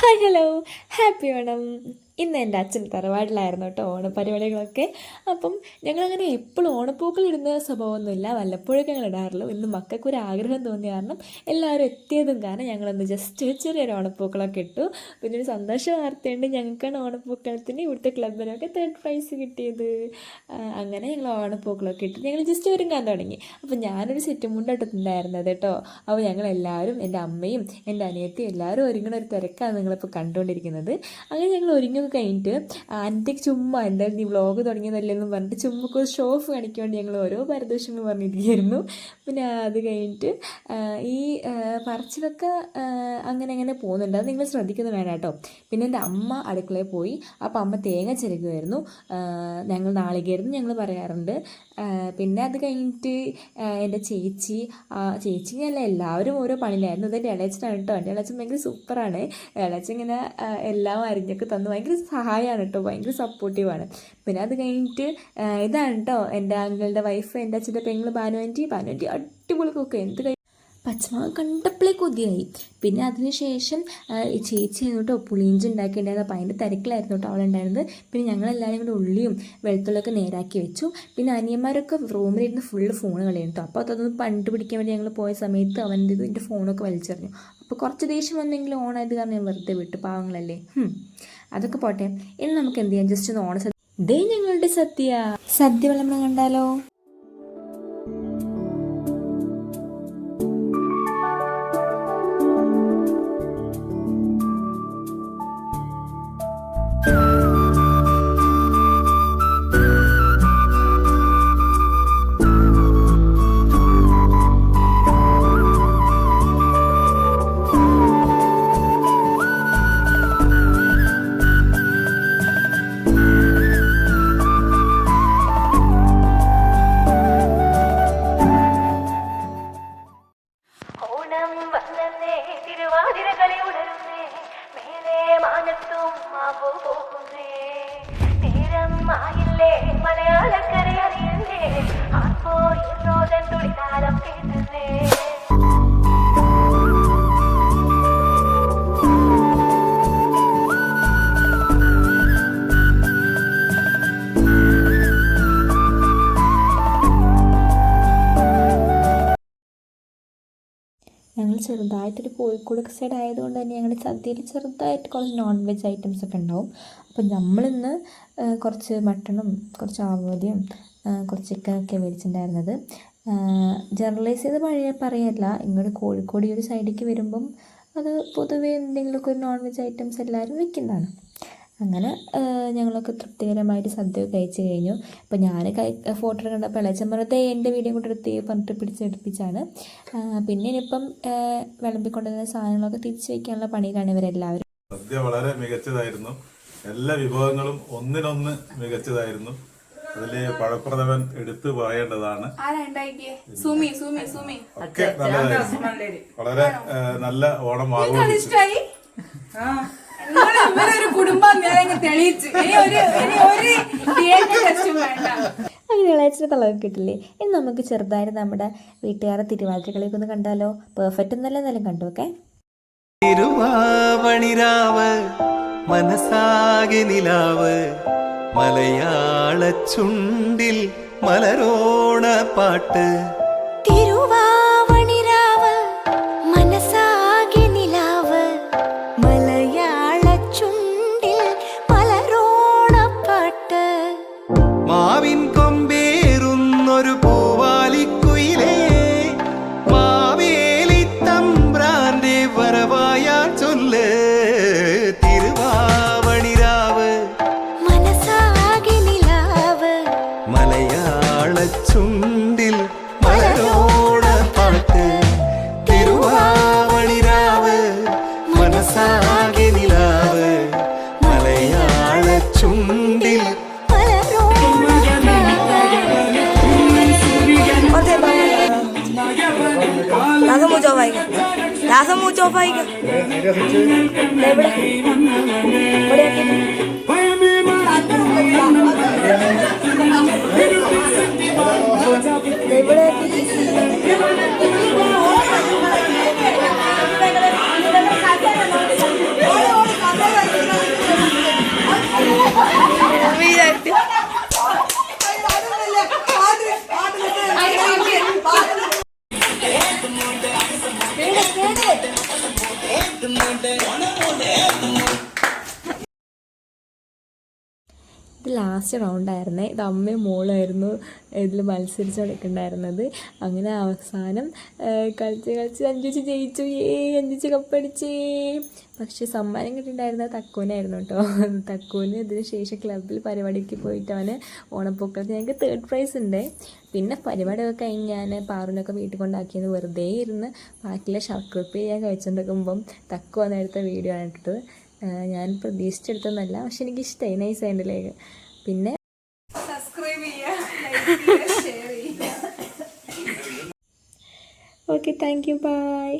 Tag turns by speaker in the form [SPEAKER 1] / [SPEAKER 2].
[SPEAKER 1] Hi hello happy Onam. ഇന്ന് എൻ്റെ അച്ഛൻ തറവാട്ടിലായിരുന്നു കേട്ടോ ഓണപ്പരിപാടികളൊക്കെ. അപ്പം ഞങ്ങളങ്ങനെ എപ്പോഴും ഓണപ്പൂക്കൾ ഇടുന്ന സ്വഭാവമൊന്നുമില്ല, വല്ലപ്പോഴൊക്കെ ഞങ്ങൾ ഇടാറുള്ളൂ. ഇന്ന് മക്കൾക്കൊരു ആഗ്രഹം തോന്നിയ കാരണം എല്ലാവരും എത്തിയതും കാരണം ഞങ്ങളൊന്ന് ജസ്റ്റ് ചെറിയൊരു ഓണപ്പൂക്കളൊക്കെ ഇട്ടു. പിന്നെ ഒരു സന്തോഷ വാർത്തയുണ്ട്, ഞങ്ങൾക്കാണ് ഓണപ്പൂക്കളത്തിന് ഇവിടുത്തെ ക്ലബിനൊക്കെ 3rd പ്രൈസ് കിട്ടിയത്. അങ്ങനെ ഞങ്ങൾ ഓണപ്പൂക്കളൊക്കെ ഇട്ട് ഞങ്ങൾ ജസ്റ്റ് ഒരുങ്ങാൻ തുടങ്ങി. അപ്പോൾ ഞാനൊരു സെറ്റ് മുണ്ടിട്ടുണ്ടായിരുന്നത് കേട്ടോ. അപ്പോൾ ഞങ്ങളെല്ലാവരും, എൻ്റെ അമ്മയും എൻ്റെ അനിയത്തിയും എല്ലാവരും ഒരുങ്ങുന്ന ഒരു തിരക്കാണ് നിങ്ങളിപ്പോൾ കണ്ടുകൊണ്ടിരിക്കുന്നത്. അങ്ങനെ ഞങ്ങൾ ഒരുങ്ങി കഴിഞ്ഞിട്ട് എൻ്റെ ചുമ്മാ എന്തായാലും നീ വ്ളോഗ് തുടങ്ങിയതല്ലെന്നും പറഞ്ഞിട്ട് ചുമ്മാ ഒരു ഷോ ഓഫ് കാണിക്കാൻ വേണ്ടി ഞങ്ങൾ ഓരോ പരദോഷങ്ങൾ പറഞ്ഞിരിക്കുകയായിരുന്നു. പിന്നെ അത് കഴിഞ്ഞിട്ട് ഈ പറച്ചിലൊക്കെ അങ്ങനെ പോകുന്നുണ്ട്, അത് നിങ്ങൾ ശ്രദ്ധിക്കുന്നത് വേണം കേട്ടോ. പിന്നെ എൻ്റെ അമ്മ അടുക്കളയിൽ പോയി. അപ്പോൾ അമ്മ തേങ്ങ ചിരകുമായിരുന്നു. ഞങ്ങൾ നാളികേരം ഞങ്ങൾ പറയാറുണ്ട്. പിന്നെ അത് കഴിഞ്ഞിട്ട് എൻ്റെ ചേച്ചി അല്ല, എല്ലാവരും ഓരോ പണിയിലായിരുന്നു. ഇതെൻ്റെ ഇളയച്ചനാണ് കേട്ടോ. എൻ്റെ ഇളയച്ചൻ ഭയങ്കര സൂപ്പറാണ്. ഇളയച്ചൻ ഇങ്ങനെ എല്ലാം അരിഞ്ഞൊക്കെ തന്നു, ഭയങ്കര സഹായമാണ് കേട്ടോ, ഭയങ്കര സപ്പോർട്ടീവാണ്. പിന്നെ അത് കഴിഞ്ഞിട്ട് ഇതാണ് കേട്ടോ എൻ്റെ അങ്കിളുടെ വൈഫ്, എൻ്റെ അച്ഛൻ്റെ പെങ്ങൾ ഭാനുവാൻറ്റി അടിപൊളി കുക്ക്. എന്ത് പച്ചമുളക് കണ്ടപ്പോഴേ കൊതിയായി. പിന്നെ അതിനുശേഷം ചേച്ചി കേട്ടോ പുളിയിഞ്ചി ഉണ്ടാക്കിയിട്ടുണ്ടായിരുന്നു. അപ്പോൾ അതിൻ്റെ തിരക്കിലായിരുന്നു കേട്ടോ അവളുണ്ടായിരുന്നത്. പിന്നെ ഞങ്ങളെല്ലാവരും കൂടെ ഉള്ളിയും വെളുത്തുള്ളിയൊക്കെ നേരാക്കി വെച്ചു. പിന്നെ അനിയന്മാരൊക്കെ റൂമിലിരുന്ന് ഫുള്ള് ഫോൺ കളിയും കേട്ടോ. അപ്പോൾ അതൊന്ന് കണ്ടുപിടിക്കാൻ വേണ്ടി ഞങ്ങൾ പോയ സമയത്ത് എൻ്റെ ഫോണൊക്കെ വലിച്ചെറിഞ്ഞു. അപ്പോൾ കുറച്ച് ദേഷ്യം വന്നെങ്കിലും ഓണായത് കാരണം ഞാൻ വെറുതെ വിട്ടു, പാവങ്ങളല്ലേ. അതൊക്കെ പോട്ടെ. ഇനി നമുക്ക് എന്ത് ചെയ്യാം, ജസ്റ്റ് ഒന്ന് ഓണസദ്യ. ഇതേ ഞങ്ങളുടെ സദ്യ വിളമ്പണം കണ്ടാലോ. ഞങ്ങൾ ചെറുതായിട്ടൊരു കോഴിക്കോട് സൈഡ് ആയതുകൊണ്ട് തന്നെ ഞങ്ങളുടെ സദ്യയിൽ ചെറുതായിട്ട് കുറച്ച് നോൺ വെജ് ഐറ്റംസ് ഒക്കെ ഉണ്ടാവും. അപ്പം നമ്മളിന്ന് കുറച്ച് മട്ടണും കുറച്ച് ആവോലിയും കുറച്ച് ചിക്കനൊക്കെ മേടിച്ചിട്ടുണ്ടായിരുന്നത്. ജനറലൈസ് ചെയ്ത് പറയല്ല, ഇങ്ങോട്ട് കോഴിക്കോട് ഈ ഒരു സൈഡിലേക്ക് വരുമ്പം അത് പൊതുവേ എന്തെങ്കിലുമൊക്കെ ഒരു നോൺ വെജ് ഐറ്റംസ് എല്ലാവരും വെക്കുന്നതാണ്. അങ്ങനെ ഞങ്ങളൊക്കെ തൃപ്തികരമായിട്ട് സദ്യ കഴിച്ച് കഴിഞ്ഞു. അപ്പോൾ ഞാൻ ഫോട്ടോ കണ്ടപ്പോൾ ഇളയച്ചൻ പറഞ്ഞത് എൻ്റെ വീഡിയോ കൂടെ എടുത്ത് പറഞ്ഞിട്ട് പിടിച്ചെടുപ്പിച്ചാണ്. പിന്നെ ഇനിയിപ്പം വിളമ്പിക്കൊണ്ടിരുന്ന സാധനങ്ങളൊക്കെ തിരിച്ചു വയ്ക്കാനുള്ള പണിയിലാണ് ഇവരെല്ലാവരും.
[SPEAKER 2] സദ്യ വളരെ മികച്ചതായിരുന്നു, എല്ലാ വിഭവങ്ങളും ഒന്നിനൊന്ന് മികച്ചതായിരുന്നു. അതില് പഴപ്രഥമൻ എടുത്തു പറയേണ്ടതാണ്. ഒക്കെ നല്ലതായിരുന്നു, വളരെ നല്ല ഓണം ആഘോഷിച്ചു.
[SPEAKER 1] അങ്ങനെ ഇളയച്ചിന് തളവ് കിട്ടില്ലേ. ഇനി നമുക്ക് ചെറുതായിട്ട് നമ്മുടെ വീട്ടുകാരെ തിരുവാതിരകളിലേക്ക് ഒന്ന് കണ്ടാലോ. പെർഫെക്റ്റ് എന്നല്ല എന്നാലും കണ്ടു നോക്കെ.
[SPEAKER 3] തിരുവാവണിരാവ് മനസാകെ നിലാവ് മലയാള ചുണ്ടിൽ മലരോണ പാട്ട്. ചുണ്ടിൽ മലരോണ പാട്ട്. തിരുവാവണിരാവ് മനസാകെ നിലാവ് മലയാള ചുണ്ടിൽ.
[SPEAKER 1] ഇത് ലാസ്റ്റ് റൗണ്ടായിരുന്നേ. ഇത് അമ്മയും മോളായിരുന്നു ഇതിൽ മത്സരിച്ചുകൊണ്ടിരിക്കുന്നുണ്ടായിരുന്നത്. അങ്ങനെ അവസാനം കളിച്ച് അഞ്ചുച്ച് ജയിച്ചു. അഞ്ചുച്ച് കപ്പടിച്ചേ. പക്ഷേ സമ്മാനം കിട്ടിയിട്ടുണ്ടായിരുന്നത് തക്കൂനായിരുന്നു കേട്ടോ. തക്കൂന് ഇതിന് ശേഷം ക്ലബ്ബിൽ പരിപാടിക്ക് പോയിട്ട് അവന് ഓണപ്പൂക്കളത്തിൽ ഞങ്ങൾക്ക് 3rd പ്രൈസ് ഉണ്ട്. പിന്നെ പരിപാടിയൊക്കെ കഴിഞ്ഞ് ഞാൻ പാറുവിനൊക്കെ വീട്ടിൽ കൊണ്ടാക്കിയെന്ന് വെറുതെ ഇരുന്ന് ബാക്കിയുള്ള ഷർക്കൃപ്പ് ചെയ്യാൻ കഴിച്ചുകൊണ്ടിരിക്കുമ്പം തക്കു വന്നെടുത്ത വീഡിയോ ആണ് ഇട്ടത്. ഞാൻ പ്രതീക്ഷിച്ചെടുത്തൊന്നല്ല, പക്ഷെ എനിക്കിഷ്ടമായി, നൈസ് ആയിട്ടില്ലേ. പിന്നെ
[SPEAKER 4] സബ്സ്ക്രൈബ് ചെയ്യുക, ഷെയർ ചെയ്യുക.
[SPEAKER 1] Okay, thank you, by.